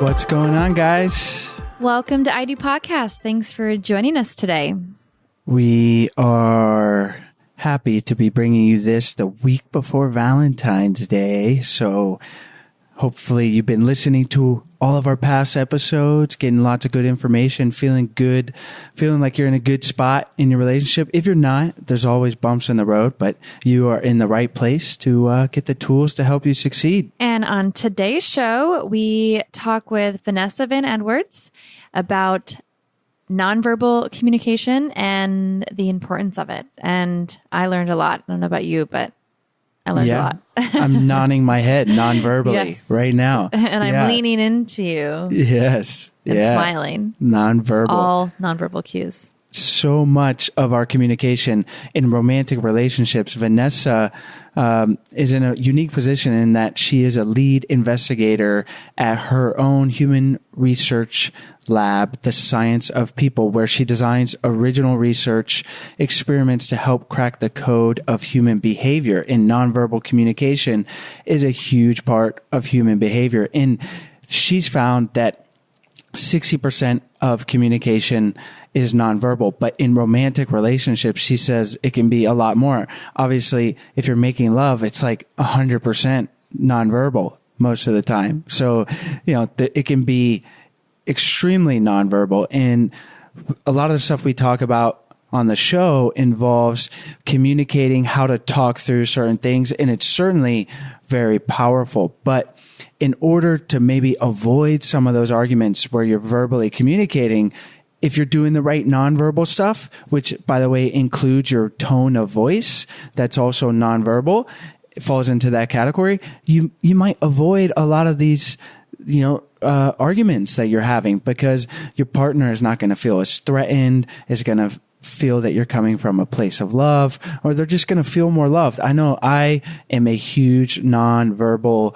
What's going on, guys? Welcome to ID Podcast. Thanks for joining us today. We are happy to be bringing you this the week before Valentine's Day. So hopefully you've been listening to all of our past episodes, getting lots of good information, feeling good, feeling like you're in a good spot in your relationship. If you're not, there's always bumps in the road, but you are in the right place to get the tools to help you succeed. And on today's show, we talk with Vanessa Van Edwards about nonverbal communication and the importance of it. And I learned a lot. I don't know about you, but I learned a lot. I'm nodding my head non-verbally right now. And I'm leaning into you. Yes. And smiling. Non-verbal. All nonverbal cues. So much of our communication in romantic relationships, Vanessa is in a unique position in that she is a lead investigator at her own human research lab, The Science of People, where she designs original research experiments to help crack the code of human behavior. And nonverbal communication is a huge part of human behavior. And she's found that 60% of communication is nonverbal, but in romantic relationships, she says it can be a lot more. Obviously, if you're making love, it's like 100% nonverbal most of the time. So, it can be extremely nonverbal. And a lot of the stuff we talk about on the show involves communicating how to talk through certain things. And it's certainly very powerful. But in order to maybe avoid some of those arguments where you're verbally communicating, if you're doing the right nonverbal stuff, which, by the way, includes your tone of voice, that's also nonverbal, it falls into that category, you might avoid a lot of these, arguments that you're having, because your partner is not going to feel as threatened, is going to feel that you're coming from a place of love, or they're just going to feel more loved. I know I am a huge nonverbal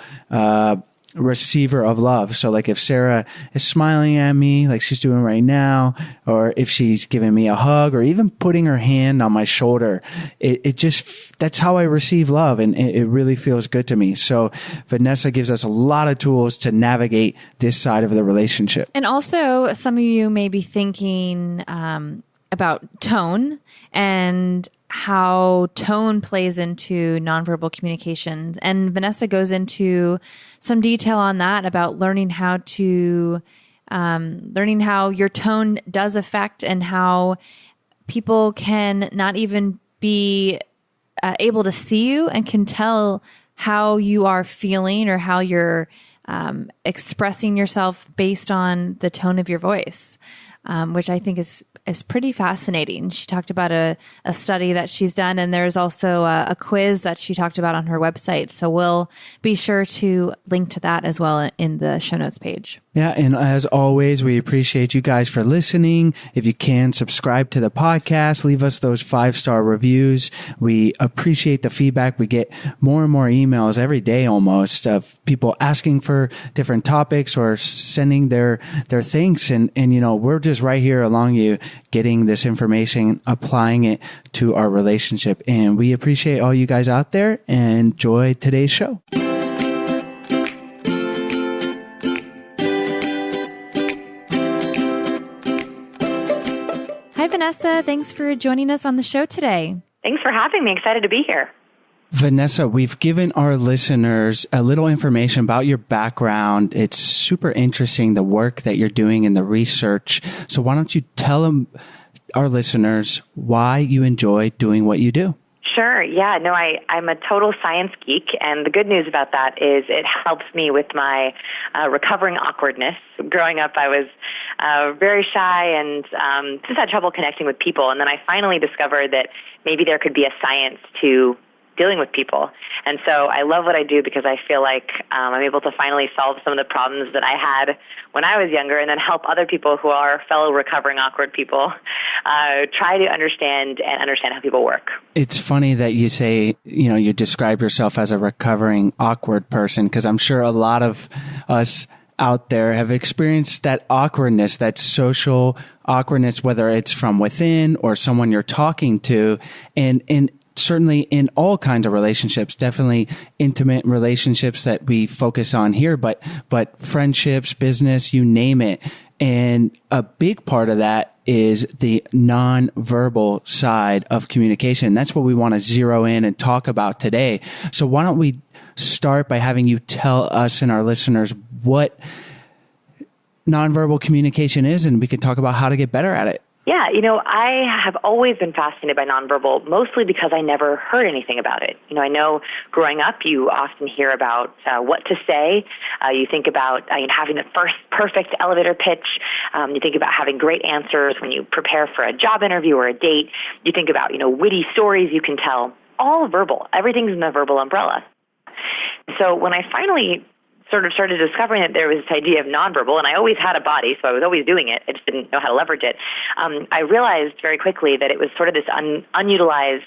receiver of love. So like if Sarah is smiling at me like she's doing right now, or if she's giving me a hug, or even putting her hand on my shoulder, it just, that's how I receive love. And it really feels good to me. So Vanessa gives us a lot of tools to navigate this side of the relationship. And also, some of you may be thinking about tone and how tone plays into nonverbal communications. And Vanessa goes into some detail on that, about learning how your tone does affect, and how people can not even be able to see you and can tell how you are feeling or how you're expressing yourself based on the tone of your voice, which I think is pretty fascinating. She talked about a study that she's done, and there's also a quiz that she talked about on her website. So we'll be sure to link to that as well in the show notes page. Yeah, and as always, we appreciate you guys for listening. If you can, subscribe to the podcast, leave us those 5-star reviews. We appreciate the feedback. We get more and more emails every day almost of people asking for different topics or sending their thanks. And we're just right here along you, getting this information, applying it to our relationship. And we appreciate all you guys out there, and enjoy today's show. Hi, Vanessa. Thanks for joining us on the show today. Thanks for having me. Excited to be here. Vanessa, we've given our listeners a little information about your background. It's super interesting, the work that you're doing in the research. So why don't you tell them, our listeners, why you enjoy doing what you do? Sure. Yeah. No, I'm a total science geek. And the good news about that is it helps me with my recovering awkwardness. Growing up, I was very shy and just had trouble connecting with people. And then I finally discovered that maybe there could be a science to dealing with people. And so I love what I do because I feel like I'm able to finally solve some of the problems that I had when I was younger, and then help other people who are fellow recovering awkward people try to understand how people work. It's funny that you say, you describe yourself as a recovering awkward person, because I'm sure a lot of us out there have experienced that awkwardness, that social awkwardness, whether it's from within or someone you're talking to. And certainly in all kinds of relationships, definitely intimate relationships that we focus on here, but friendships, business, you name it. And a big part of that is the nonverbal side of communication. That's what we want to zero in and talk about today. So why don't we start by having you tell us and our listeners what nonverbal communication is, and we can talk about how to get better at it. Yeah, I have always been fascinated by nonverbal, mostly because I never heard anything about it. I know growing up, you often hear about what to say. You think about having the first perfect elevator pitch. You think about having great answers when you prepare for a job interview or a date. You think about, witty stories you can tell. All verbal. Everything's in the verbal umbrella. So when I finally sort of started discovering that there was this idea of nonverbal, and I always had a body, so I was always doing it. I just didn't know how to leverage it. I realized very quickly that it was sort of this unutilized,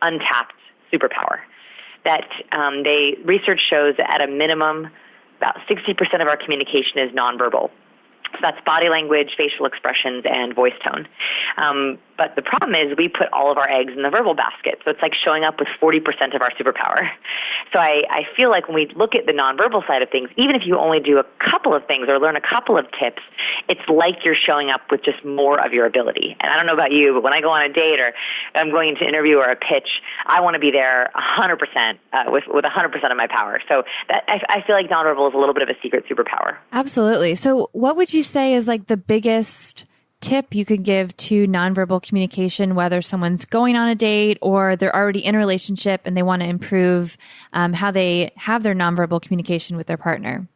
untapped superpower. That research shows that at a minimum, about 60% of our communication is nonverbal. So that's body language, facial expressions, and voice tone. But the problem is we put all of our eggs in the verbal basket. So it's like showing up with 40% of our superpower. So I feel like when we look at the nonverbal side of things, even if you only do a couple of things or learn a couple of tips, it's like you're showing up with just more of your ability. And I don't know about you, but when I go on a date or I'm going into an interview or a pitch, I want to be there 100% with 100% of my power. So that, I feel like nonverbal is a little bit of a secret superpower. Absolutely. So what would you say is like the biggest tip you could give to nonverbal communication, whether someone's going on a date or they're already in a relationship and they want to improve how they have their nonverbal communication with their partner?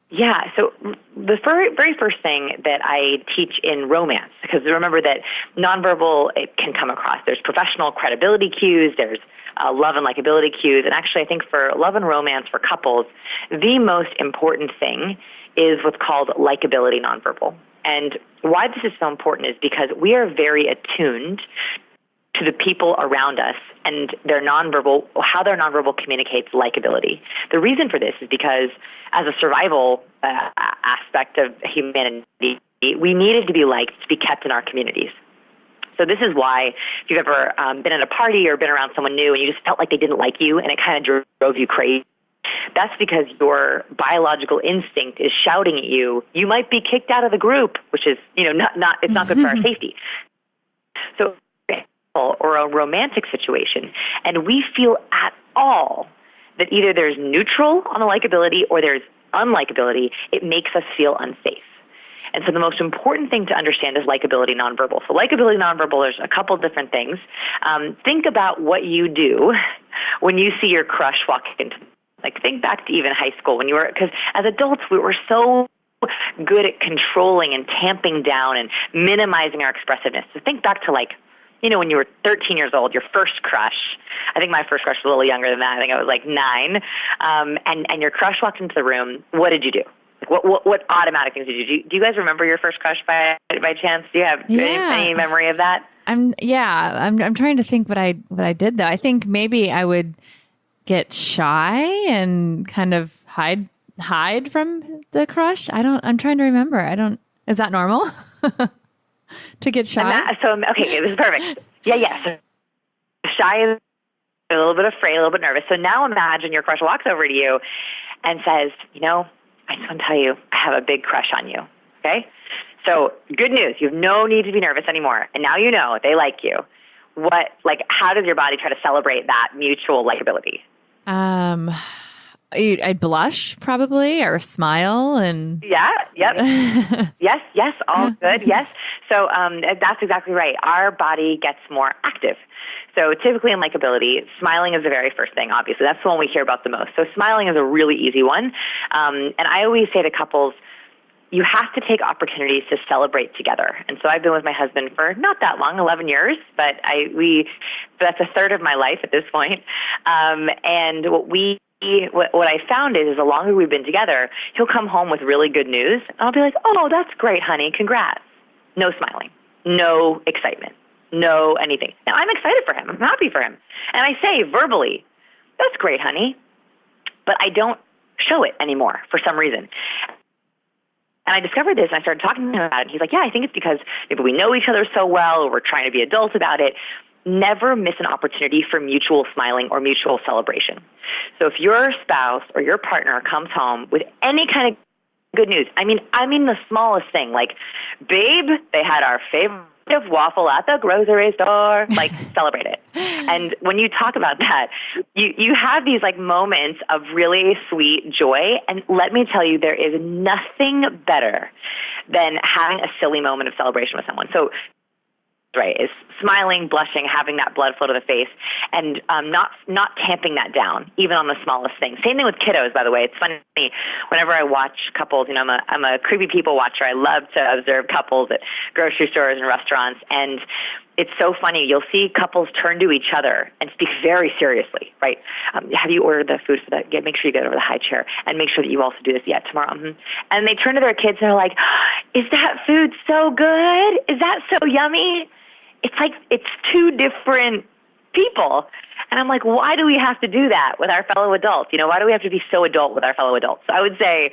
Yeah, so the very first thing that I teach in romance, because remember that nonverbal, it can come across. There's professional credibility cues, there's love and likability cues, and actually I think for love and romance for couples, the most important thing is what's called Likeability nonverbal. And why this is so important is because we are very attuned to the people around us and their nonverbal, how their nonverbal communicates likability. The reason for this is because as a survival aspect of humanity, we needed to be liked to be kept in our communities. So this is why if you've ever been at a party or been around someone new and you just felt like they didn't like you and it kind of drove you crazy, that's because your biological instinct is shouting at you, you might be kicked out of the group, which is, it's not good for our safety. So, or a romantic situation, and we feel at all that either there's neutral on the likability or there's unlikability, it makes us feel unsafe. And so the most important thing to understand is likability nonverbal. So likability nonverbal, there's a couple different things. Think about what you do when you see your crush walk into. Like, think back to even high school when you were, because as adults, we were so good at controlling and tamping down and minimizing our expressiveness. So think back to when you were 13 years old, your first crush. I think my first crush was a little younger than that. I think I was like 9. And your crush walked into the room. What did you do? What automatic things did you do? Do you guys remember your first crush by chance? Do you have any memory of that? I'm trying to think what I did though. I think maybe I would get shy and kind of hide from the crush. I'm trying to remember. Is that normal? To get shy? Okay, this is perfect. Yeah. So shy is a little bit afraid, a little bit nervous. So now imagine your crush walks over to you and says, I just want to tell you, I have a big crush on you. Okay? So good news. You have no need to be nervous anymore. And now you know they like you. How does your body try to celebrate that mutual likability? I'd blush probably or smile and yes, all good. Yes. So that's exactly right. Our body gets more active. So typically in likability, smiling is the very first thing, obviously. That's the one we hear about the most. So smiling is a really easy one. And I always say to couples, you have to take opportunities to celebrate together. And so I've been with my husband for not that long, 11 years, but that's a third of my life at this point. And what I found is the longer we've been together, he'll come home with really good news. And I'll be like, oh, that's great, honey. Congrats. No smiling, no excitement, no anything. Now, I'm excited for him. I'm happy for him. And I say verbally, that's great, honey. But I don't show it anymore for some reason. And I discovered this, and I started talking to him about it. He's like, yeah, I think it's because maybe we know each other so well, or we're trying to be adults about it. never miss an opportunity for mutual smiling or mutual celebration. So if your spouse or your partner comes home with any kind of good news, I mean the smallest thing, like, babe, they had our favorite waffle at the grocery store, like, celebrate it. And when you talk about that, you have these like moments of really sweet joy. And let me tell you, there is nothing better than having a silly moment of celebration with someone. So, right, is smiling, blushing, having that blood flow to the face, and not tamping that down, even on the smallest thing. Same thing with kiddos, by the way. It's funny, whenever I watch couples, I'm a creepy people watcher. I love to observe couples at grocery stores and restaurants, and it's so funny. You'll see couples turn to each other and speak very seriously, right? Have you ordered the food for that? Make sure you get over the high chair, and make sure that you also do this yet tomorrow. And they turn to their kids and they're like, is that food so good? Is that so yummy? It's like it's two different people. And I'm like, why do we have to do that with our fellow adults? Why do we have to be so adult with our fellow adults? So I would say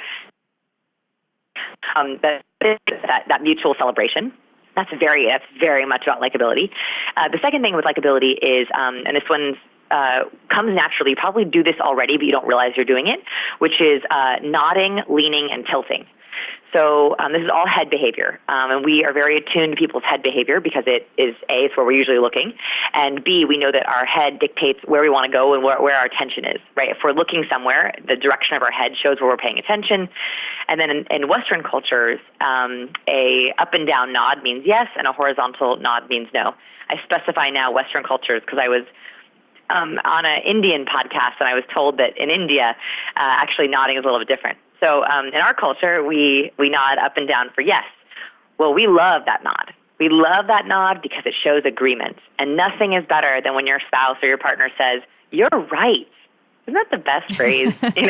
that mutual celebration. That's very much about likability. The second thing with likability is, and this one comes naturally, you probably do this already, but you don't realize you're doing it, which is nodding, leaning, and tilting. So this is all head behavior, and we are very attuned to people's head behavior because it is, A, it's where we're usually looking, and B, we know that our head dictates where we want to go and where our attention is, right? If we're looking somewhere, the direction of our head shows where we're paying attention. And then in Western cultures, a up and down nod means yes, and a horizontal nod means no. I specify now Western cultures because I was on an Indian podcast, and I was told that in India, actually nodding is a little bit different. So in our culture, we nod up and down for yes. Well, we love that nod. We love that nod because it shows agreement. And nothing is better than when your spouse or your partner says, you're right. Isn't that the best phrase, in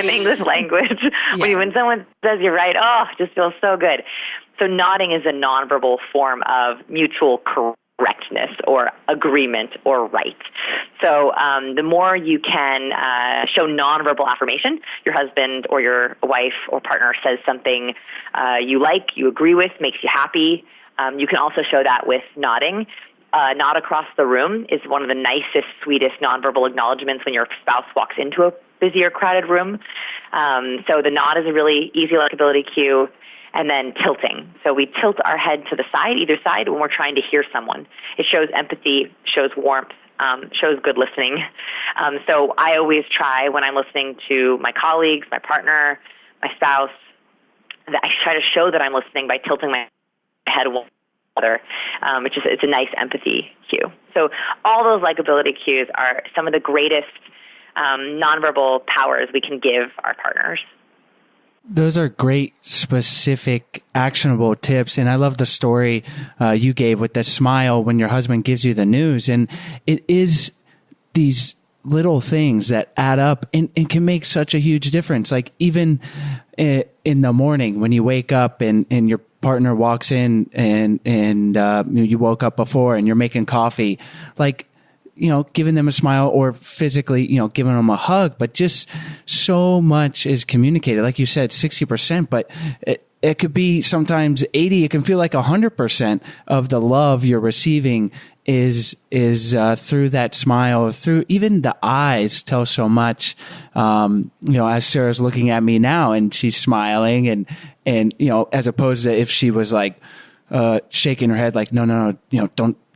the English language? Yeah. When someone says you're right, it just feels so good. So nodding is a nonverbal form of mutual correctness or agreement or right. So the more you can show nonverbal affirmation, your husband or your wife or partner says something you like, you agree with, makes you happy. You can also show that with nodding. Nod across the room is one of the nicest, sweetest nonverbal acknowledgments when your spouse walks into a busy or crowded room. So the nod is a really easy likability cue. And then tilting. So we tilt our head to the side, either side, when we're trying to hear someone. It shows empathy, shows warmth, shows good listening. So I always try when I'm listening to my colleagues, my partner, my spouse, that I try to show that I'm listening by tilting my head one another, which is it's a nice empathy cue. So all those likability cues are some of the greatest nonverbal powers we can give our partners. Those are great, specific, actionable tips. And I love the story you gave with the smile when your husband gives you the news. And it is these little things that add up and can make such a huge difference. Like even in the morning when you wake up and your partner walks in and you woke up before and you're making coffee, like, giving them a smile or physically, giving them a hug, but just so much is communicated. Like you said, 60%, but it could be sometimes 80. It can feel like 100% of the love you're receiving is through that smile, through even the eyes tell so much. As Sarah's looking at me now and she's smiling and, as opposed to if she was like, shaking her head, like, no,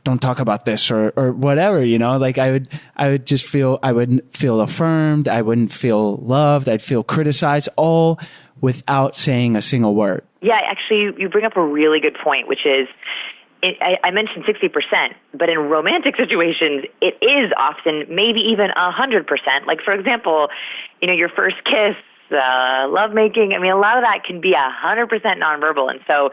don't talk about this or whatever, like I would just feel, I wouldn't feel affirmed. I wouldn't feel loved. I'd feel criticized, all without saying a single word. Yeah, actually, you bring up a really good point, which is, I mentioned 60%, but in romantic situations, it is often maybe even 100%. Like, for example, your first kiss, lovemaking. I mean, a lot of that can be 100% nonverbal. And so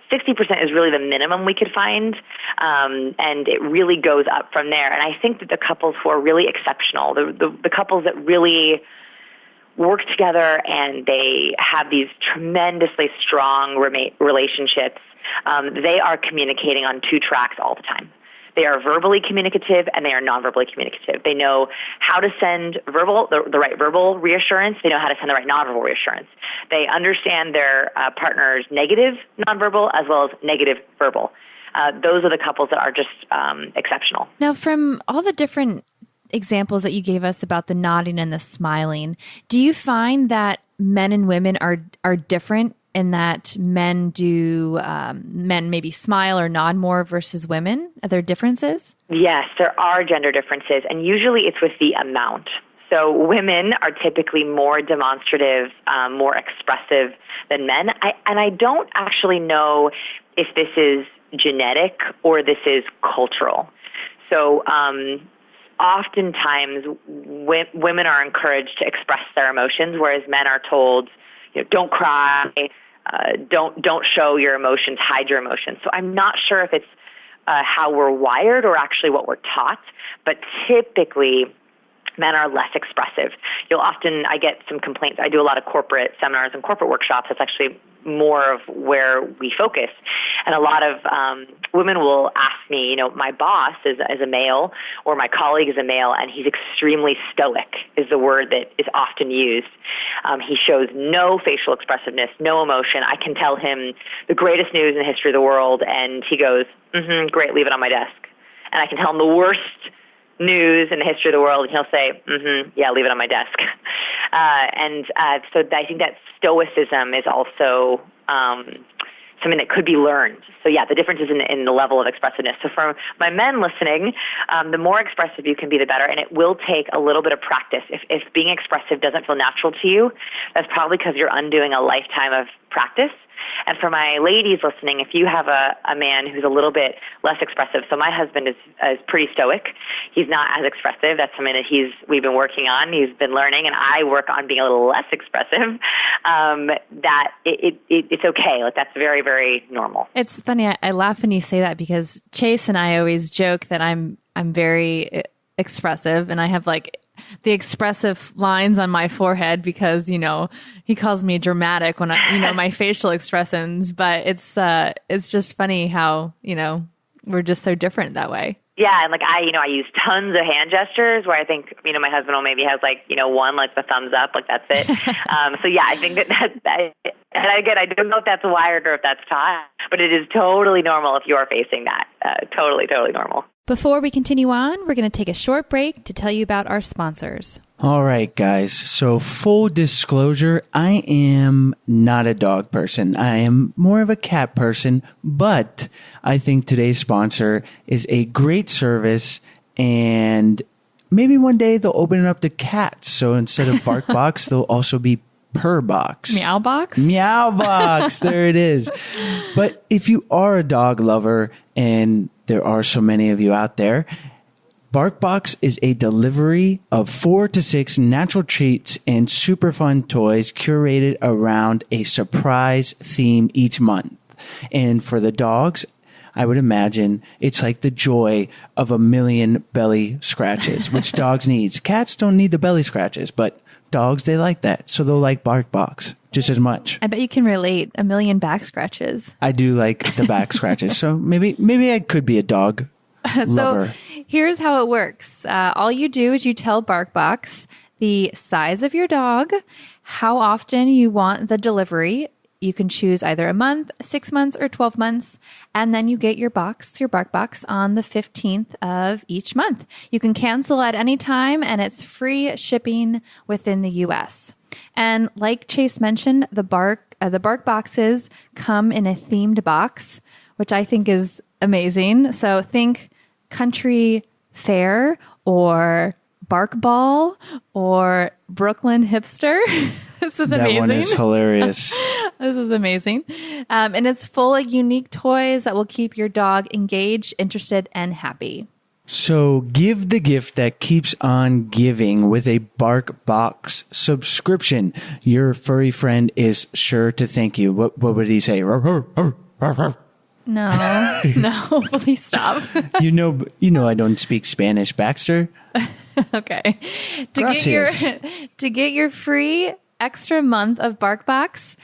60% is really the minimum we could find. And it really goes up from there. And I think that the couples who are really exceptional, the couples that really work together and they have these tremendously strong relationships, they are communicating on two tracks all the time. They are verbally communicative and they are nonverbally communicative. They know how to send the right verbal reassurance. They know how to send the right nonverbal reassurance. They understand their partner's negative nonverbal as well as negative verbal. those are the couples that are just exceptional. Now, from all the different examples that you gave us about the nodding and the smiling, do you find that men and women are different in that men maybe smile or nod more versus women? Are there differences? Yes, there are gender differences, and usually it's with the amount. So women are typically more demonstrative, more expressive than men. I don't actually know if this is genetic or this is cultural. So oftentimes women are encouraged to express their emotions, whereas men are told, don't cry, don't show your emotions, hide your emotions. So I'm not sure if it's how we're wired or actually what we're taught, but typically men are less expressive. I get some complaints. I do a lot of corporate seminars and corporate workshops. That's actually more of where we focus. And a lot of women will ask me, my boss is a male or my colleague is a male, and he's extremely stoic is the word that is often used. He shows no facial expressiveness, no emotion. I can tell him the greatest news in the history of the world, and he goes, great, leave it on my desk. And I can tell him the worst news in the history of the world, and he'll say, yeah, leave it on my desk. So I think that stoicism is also something that could be learned. So yeah, the difference is in the level of expressiveness. So for my men listening, the more expressive you can be, the better, and it will take a little bit of practice. If being expressive doesn't feel natural to you, that's probably because you're undoing a lifetime of practice. And for my ladies listening, if you have a man who's a little bit less expressive, so my husband is pretty stoic. He's not as expressive. That's something that we've been working on. He's been learning, and I work on being a little less expressive. That it's okay. Like that's very, very normal. It's funny. I laugh when you say that because Chase and I always joke that I'm very expressive, and I have the expressive lines on my forehead because, he calls me dramatic when my facial expressions, but it's just funny how, we're just so different that way. Yeah. And I use tons of hand gestures where I think, my husband will maybe has one, the thumbs up, that's it. So yeah, I think that and again, I don't know if that's wired or if that's taught, but it is totally normal if you are facing that. Totally, totally normal. Before we continue on, we're going to take a short break to tell you about our sponsors. All right, guys. So full disclosure, I am not a dog person. I am more of a cat person, but I think today's sponsor is a great service, and maybe one day they'll open it up to cats. So instead of BarkBox, there'll also be PurrBox. Meowbox? Meowbox. There it is. But if you are a dog lover, and there are so many of you out there, BarkBox is a delivery of 4 to 6 natural treats and super fun toys curated around a surprise theme each month. And for the dogs, I would imagine it's like the joy of 1,000,000 belly scratches, which dogs need. Cats don't need the belly scratches, but dogs, they like that. So they'll like BarkBox just as much. I bet you can relate. 1,000,000 back scratches. I do like the back scratches. So maybe I could be a dog lover. So here's how it works. All you do is you tell BarkBox the size of your dog, how often you want the delivery. You can choose either a month, 6 months, or 12 months. And then you get your BarkBox on the 15th of each month. You can cancel at any time, and it's free shipping within the US. And like Chase mentioned, the BarkBoxes come in a themed box, which I think is amazing. So think country fair or Bark Ball or Brooklyn Hipster. This is amazing. That one is hilarious. This is amazing. And it's full of unique toys that will keep your dog engaged, interested, and happy. So give the gift that keeps on giving with a BarkBox subscription. Your furry friend is sure to thank you. What would he say? No, please stop. You know I don't speak Spanish, Baxter. Okay. To get your free extra month of BarkBox,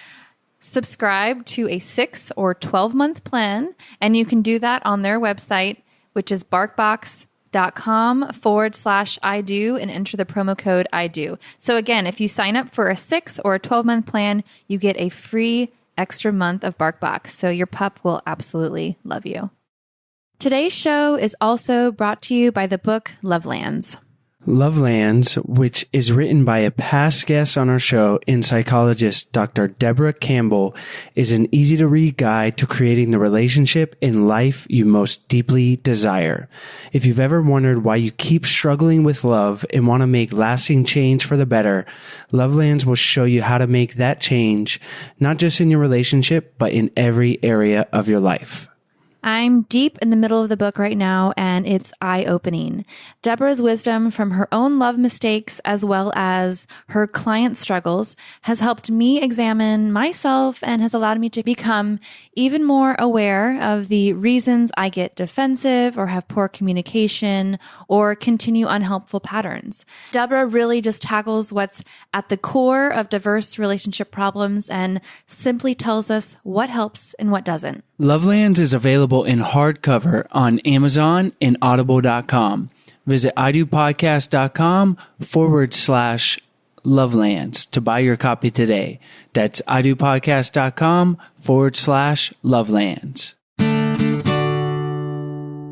subscribe to a 6 or 12-month plan, and you can do that on their website, which is barkbox.com/I do, and enter the promo code I do. So again, if you sign up for a 6 or a 12-month plan, you get a free extra month of BarkBox. So your pup will absolutely love you. Today's show is also brought to you by the book Lovelands. Lovelands, which is written by a past guest on our show and psychologist Dr. Deborah Campbell, is an easy-to-read guide to creating the relationship in life you most deeply desire. If you've ever wondered why you keep struggling with love and want to make lasting change for the better, Lovelands will show you how to make that change, not just in your relationship, but in every area of your life. I'm deep in the middle of the book right now, and it's eye-opening. Deborah's wisdom from her own love mistakes as well as her client struggles has helped me examine myself and has allowed me to become even more aware of the reasons I get defensive or have poor communication or continue unhelpful patterns. Deborah really just tackles what's at the core of diverse relationship problems and simply tells us what helps and what doesn't. Lovelands is available in hardcover on Amazon and audible.com. Visit idopodcast.com/Lovelands to buy your copy today. That's idopodcast.com/Lovelands.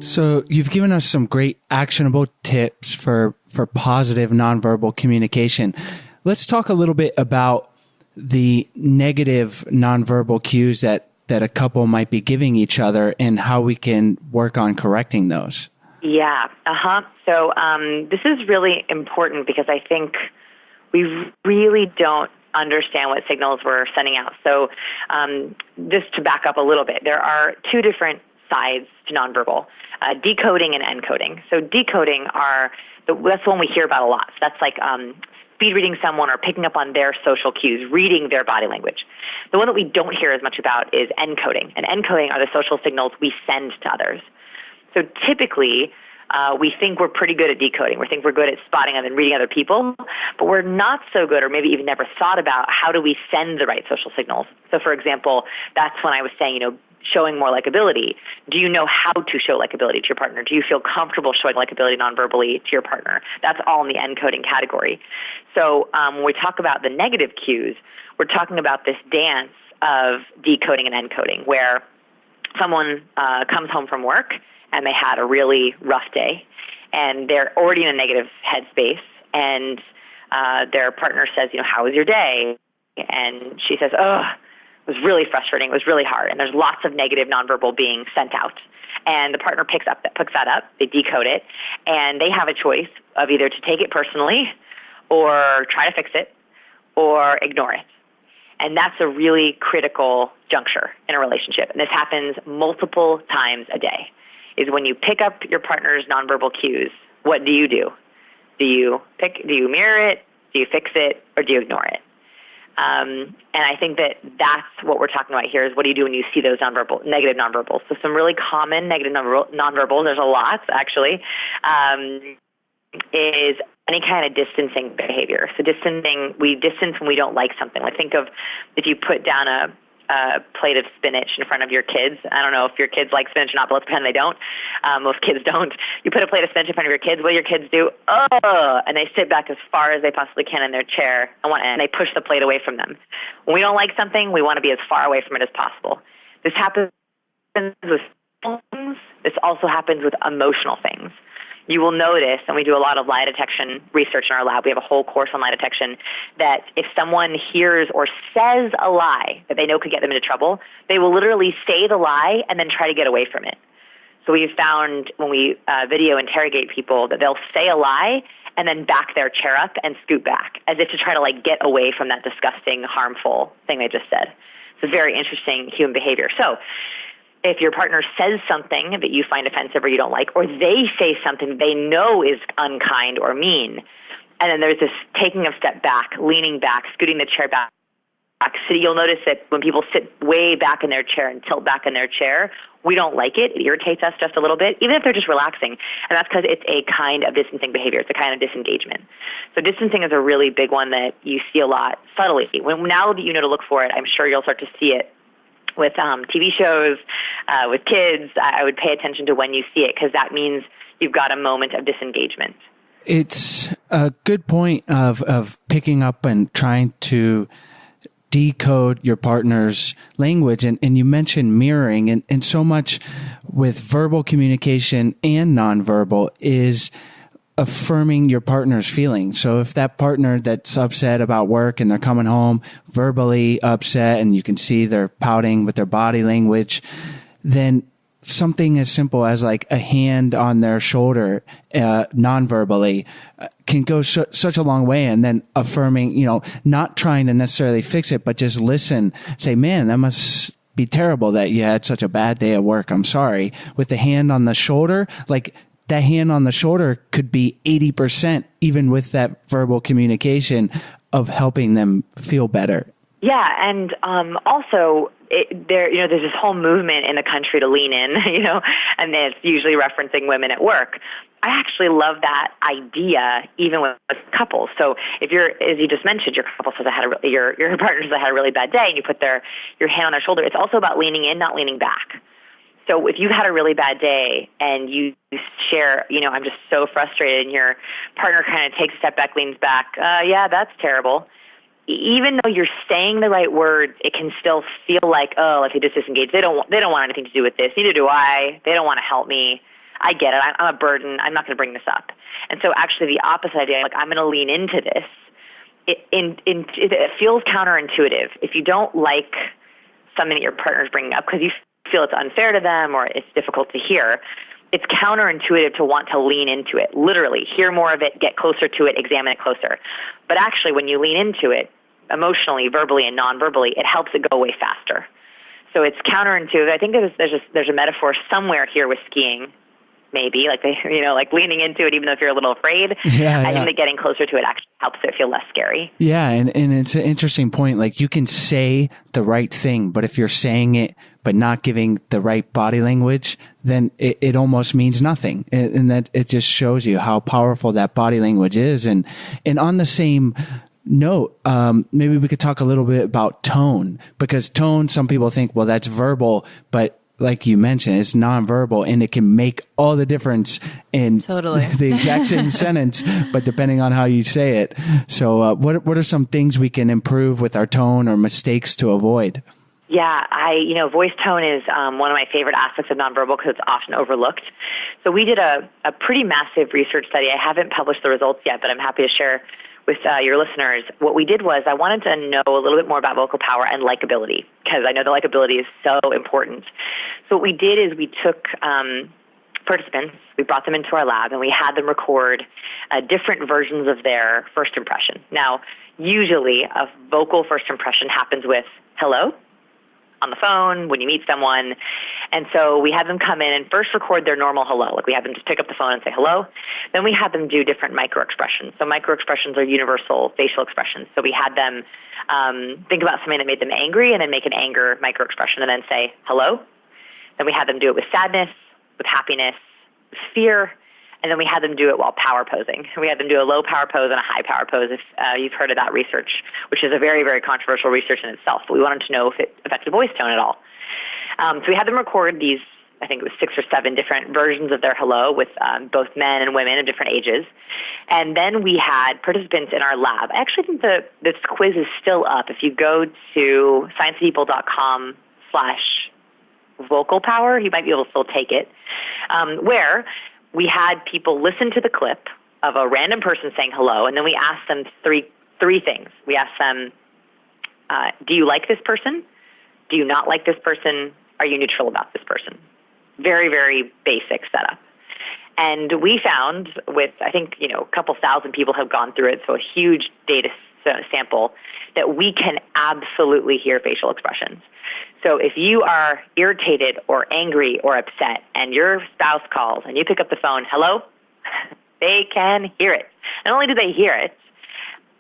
So you've given us some great actionable tips for positive nonverbal communication. Let's talk a little bit about the negative nonverbal cues that a couple might be giving each other and how we can work on correcting those. Yeah. So this is really important because I think we really don't understand what signals we're sending out. So just to back up a little bit, there are two different sides to nonverbal, decoding and encoding. So decoding that's the one we hear about a lot. So that's like speed reading someone or picking up on their social cues, reading their body language. The one that we don't hear as much about is encoding. And encoding are the social signals we send to others. So typically, we think we're pretty good at decoding. We think we're good at spotting and reading other people, but we're not so good or maybe even never thought about how do we send the right social signals. So for example, that's when I was saying, showing more likability. Do you know how to show likability to your partner? Do you feel comfortable showing likability non-verbally to your partner? That's all in the encoding category. So when we talk about the negative cues, we're talking about this dance of decoding and encoding where someone comes home from work and they had a really rough day and they're already in a negative headspace and their partner says, how was your day? And she says, it was really frustrating. It was really hard. And there's lots of negative nonverbal being sent out. And the partner picks that up, they decode it, and they have a choice of either to take it personally or try to fix it or ignore it. And that's a really critical juncture in a relationship. And this happens multiple times a day, is when you pick up your partner's nonverbal cues, what do you do? Do you mirror it? Do you fix it? Or do you ignore it? And I think that's what we're talking about here is what do you do when you see those negative nonverbals? So some really common negative nonverbals, there's a lot actually, is any kind of distancing behavior. So we distance when we don't like something. Like think of if you put down a plate of spinach in front of your kids. I don't know if your kids like spinach or not, but let's pretend they don't. Most kids don't. You put a plate of spinach in front of your kids. What do your kids do? And they sit back as far as they possibly can in their chair and they push the plate away from them. When we don't like something, we want to be as far away from it as possible. This happens with things. This also happens with emotional things. You will notice, and we do a lot of lie detection research in our lab, we have a whole course on lie detection, that if someone hears or says a lie that they know could get them into trouble, they will literally say the lie and then try to get away from it. So we've found when we video interrogate people that they'll say a lie and then back their chair up and scoot back as if to try to get away from that disgusting, harmful thing they just said. It's a very interesting human behavior. So if your partner says something that you find offensive or you don't like, or they say something they know is unkind or mean, and then there's this taking a step back, leaning back, scooting the chair back. So you'll notice that when people sit way back in their chair and tilt back in their chair, we don't like it. It irritates us just a little bit, even if they're just relaxing. And that's because it's a kind of distancing behavior. It's a kind of disengagement. So distancing is a really big one that you see a lot subtly. Now that you know to look for it, I'm sure you'll start to see it with TV shows, with kids. I would pay attention to when you see it because that means you've got a moment of disengagement. It's a good point of picking up and trying to decode your partner's language. And you mentioned mirroring, and so much with verbal communication and nonverbal is affirming your partner's feelings. So if that partner that's upset about work and they're coming home verbally upset and you can see they're pouting with their body language, then something as simple as like a hand on their shoulder, non-verbally, can go such a long way. And then affirming, not trying to necessarily fix it, but just listen, say, man, that must be terrible that you had such a bad day at work. I'm sorry. With the hand on the shoulder, like that hand on the shoulder could be 80%, even with that verbal communication, of helping them feel better. Yeah, and also there's this whole movement in the country to lean in, and it's usually referencing women at work. I actually love that idea, even with couples. So if you're, as you just mentioned, your couple says your partner says I had a really bad day, and you put your hand on their shoulder. It's also about leaning in, not leaning back. So if you've had a really bad day and you share, I'm just so frustrated, and your partner kind of takes a step back, leans back, yeah, that's terrible. Even though you're saying the right words, it can still feel like, oh, if they just disengage, they don't want anything to do with this. Neither do I. They don't want to help me. I get it. I'm a burden. I'm not going to bring this up. And so actually the opposite idea, like I'm going to lean into this, it feels counterintuitive. If you don't like something that your partner's bringing up because you feel it's unfair to them or it's difficult to hear, it's counterintuitive to want to lean into it. Literally, hear more of it, get closer to it, examine it closer. But actually, when you lean into it, emotionally, verbally, and non-verbally, it helps it go away faster. So it's counterintuitive. I think there's a metaphor somewhere here with skiing, maybe, like leaning into it, even though if you're a little afraid. I think that getting closer to it actually helps it feel less scary. Yeah, and it's an interesting point. Like you can say the right thing, but if you're saying it but not giving the right body language, then it almost means nothing. And that it just shows you how powerful that body language is. And on the same note, maybe we could talk a little bit about tone, because tone, some people think, well, that's verbal, but like you mentioned, it's nonverbal, and it can make all the difference in the exact same sentence, but depending on how you say it. So what are some things we can improve with our tone or mistakes to avoid? Yeah, voice tone is one of my favorite aspects of nonverbal because it's often overlooked. So we did a pretty massive research study. I haven't published the results yet, but I'm happy to share with your listeners. What we did was I wanted to know a little bit more about vocal power and likability, because I know the likability is so important. So what we did is we took participants, we brought them into our lab, and we had them record different versions of their first impression. Now, usually a vocal first impression happens with hello, on the phone, when you meet someone. And so we had them come in and first record their normal hello. Like we had them just pick up the phone and say hello. Then we had them do different micro-expressions. So micro-expressions are universal facial expressions. So we had them think about something that made them angry and then make an anger micro-expression and then say hello. Then we had them do it with sadness, with happiness, with fear. And then we had them do it while power posing. We had them do a low power pose and a high power pose, if you've heard of that research, which is a very, very controversial research in itself. But we wanted to know if it affected voice tone at all. So we had them record these, I think it was 6 or 7 different versions of their hello with both men and women of different ages. And then we had participants in our lab. I actually think this quiz is still up. If you go to sciencepeople.com/vocal power, you might be able to still take it, where we had people listen to the clip of a random person saying hello, and then we asked them three things. We asked them, do you like this person? Do you not like this person? Are you neutral about this person? Very, very basic setup. And we found with, I think, a couple thousand people have gone through it, so a huge data sample, that we can absolutely hear facial expressions. So if you are irritated or angry or upset and your spouse calls and you pick up the phone, hello, they can hear it. Not only do they hear it,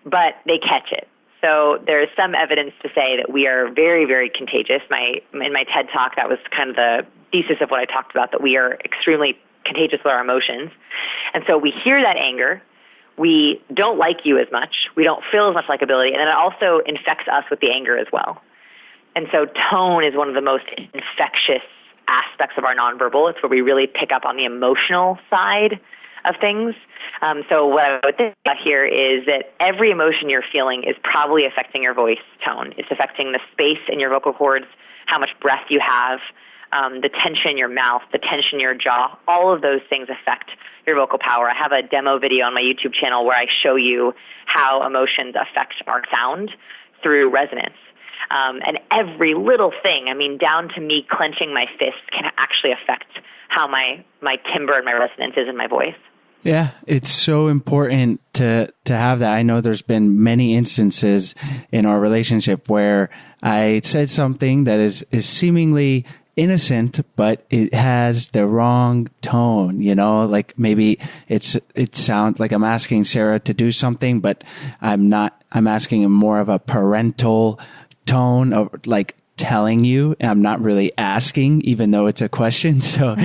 but they catch it. So there is some evidence to say that we are very, very contagious. In my TED Talk, that was kind of the thesis of what I talked about, that we are extremely contagious with our emotions. And so we hear that anger. We don't like you as much. We don't feel as much likability. And then it also infects us with the anger as well. And so tone is one of the most infectious aspects of our nonverbal. It's where we really pick up on the emotional side of things. So what I would think about here is that every emotion you're feeling is probably affecting your voice tone. It's affecting the space in your vocal cords, how much breath you have, the tension in your mouth, the tension in your jaw. All of those things affect your vocal power. I have a demo video on my YouTube channel where I show you how emotions affect our sound through resonance. And every little thing, down to me clenching my fists, can actually affect how my timbre and my resonance is in my voice. Yeah, it's so important to have that. I know there's been many instances in our relationship where I said something that is seemingly innocent, but it has the wrong tone, like maybe it sounds like I'm asking Sarah to do something, but I'm asking in more of a parental tone of like telling you, and I'm not really asking, even though it's a question. So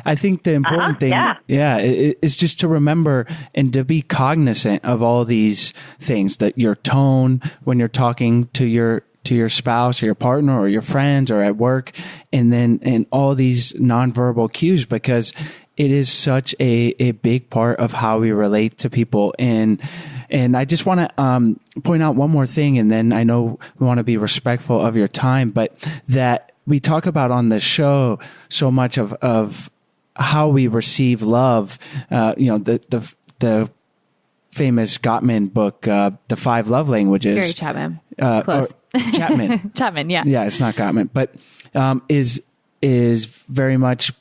I think the important thing, is just to remember and to be cognizant of all these things, that your tone when you're talking to your spouse or your partner or your friends or at work, and all these nonverbal cues, because it is such a big part of how we relate to people. And I just want to point out one more thing, and then I know we want to be respectful of your time, but that we talk about on the show so much of how we receive love. The famous Gottman book, The 5 Love Languages. Gary Chapman. Close. Chapman. Chapman, yeah. Yeah, it's not Gottman, but is very much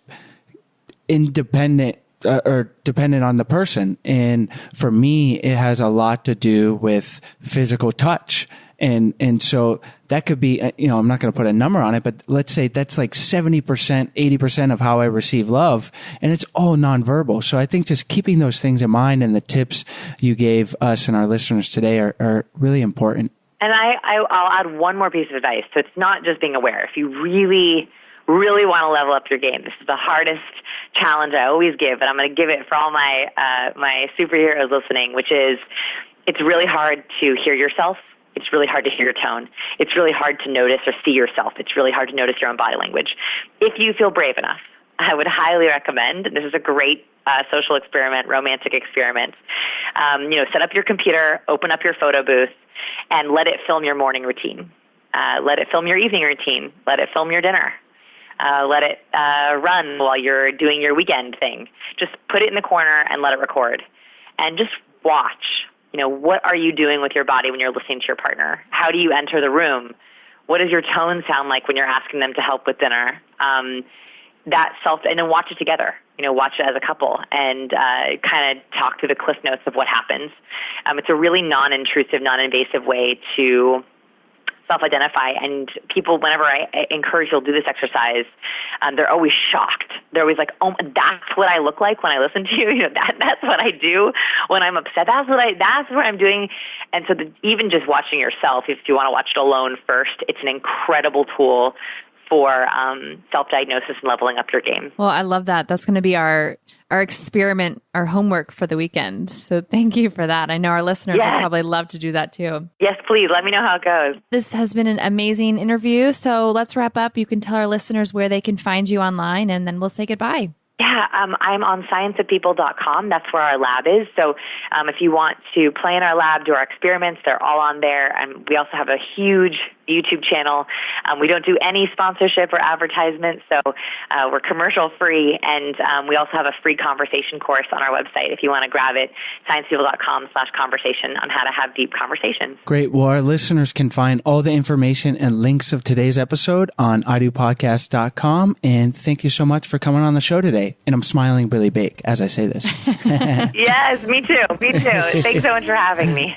independent or dependent on the person. And for me, it has a lot to do with physical touch. And so that could be, I'm not going to put a number on it, but let's say that's like 70%, 80% of how I receive love, and it's all nonverbal. So I think just keeping those things in mind and the tips you gave us and our listeners today are really important. And I'll add one more piece of advice. So it's not just being aware. If you really, really want to level up your game, this is the hardest challenge I always give, and I'm going to give it for all my superheroes listening, which is it's really hard to hear yourself. It's really hard to hear your tone. It's really hard to notice or see yourself. It's really hard to notice your own body language. If you feel brave enough, I would highly recommend, this is a great social experiment, romantic experiment, set up your computer, open up your photo booth, and let it film your morning routine. Let it film your evening routine. Let it film your dinner. Let it run while you're doing your weekend thing. Just put it in the corner and let it record. And just watch. What are you doing with your body when you're listening to your partner? How do you enter the room? What does your tone sound like when you're asking them to help with dinner? And then watch it together. Watch it as a couple and kind of talk through the cliff notes of what happens. It's a really non-intrusive, non-invasive way to self-identify, and people, whenever I encourage people to do this exercise, they're always shocked. They're always like, "Oh, that's what I look like when I listen to you. That's what I do when I'm upset. That's what I'm doing." And so, even just watching yourself, if you want to watch it alone first, it's an incredible tool for self-diagnosis and leveling up your game. Well, I love that. That's going to be our experiment, our homework for the weekend. So thank you for that. I know our listeners would probably love to do that too. Yes, please. Let me know how it goes. This has been an amazing interview. So let's wrap up. You can tell our listeners where they can find you online, and then we'll say goodbye. Yeah, I'm on scienceofpeople.com. That's where our lab is. So if you want to play in our lab, do our experiments, they're all on there. And we also have a huge YouTube channel. We don't do any sponsorship or advertisement, so we're commercial free. And we also have a free conversation course on our website if you want to grab it, scienceofpeople.com/conversation on how to have deep conversations. Great. Well, our listeners can find all the information and links of today's episode on idopodcast.com. And thank you so much for coming on the show today. And I'm smiling really big as I say this. Yes, me too. Me too. Thanks so much for having me.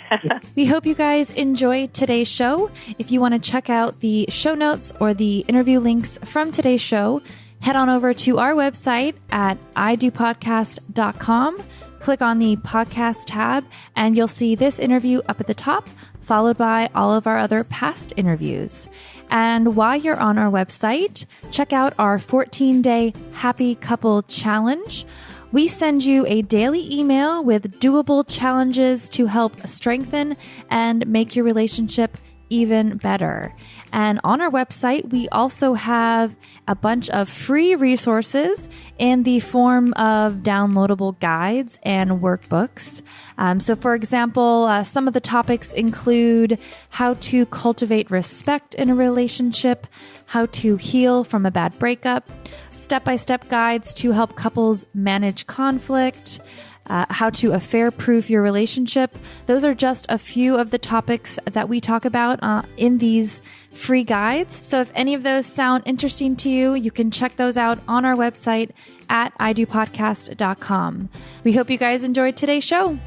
We hope you guys enjoyed today's show. If you want to check out the show notes or the interview links from today's show, head on over to our website at idopodcast.com. Click on the podcast tab, and you'll see this interview up at the top, followed by all of our other past interviews. And while you're on our website, check out our 14-day Happy Couple Challenge. We send you a daily email with doable challenges to help strengthen and make your relationship even better. And on our website, we also have a bunch of free resources in the form of downloadable guides and workbooks. So for example, some of the topics include how to cultivate respect in a relationship, how to heal from a bad breakup, step-by-step guides to help couples manage conflict, how to affair-proof your relationship. Those are just a few of the topics that we talk about in these free guides. So if any of those sound interesting to you, you can check those out on our website at idopodcast.com. We hope you guys enjoyed today's show.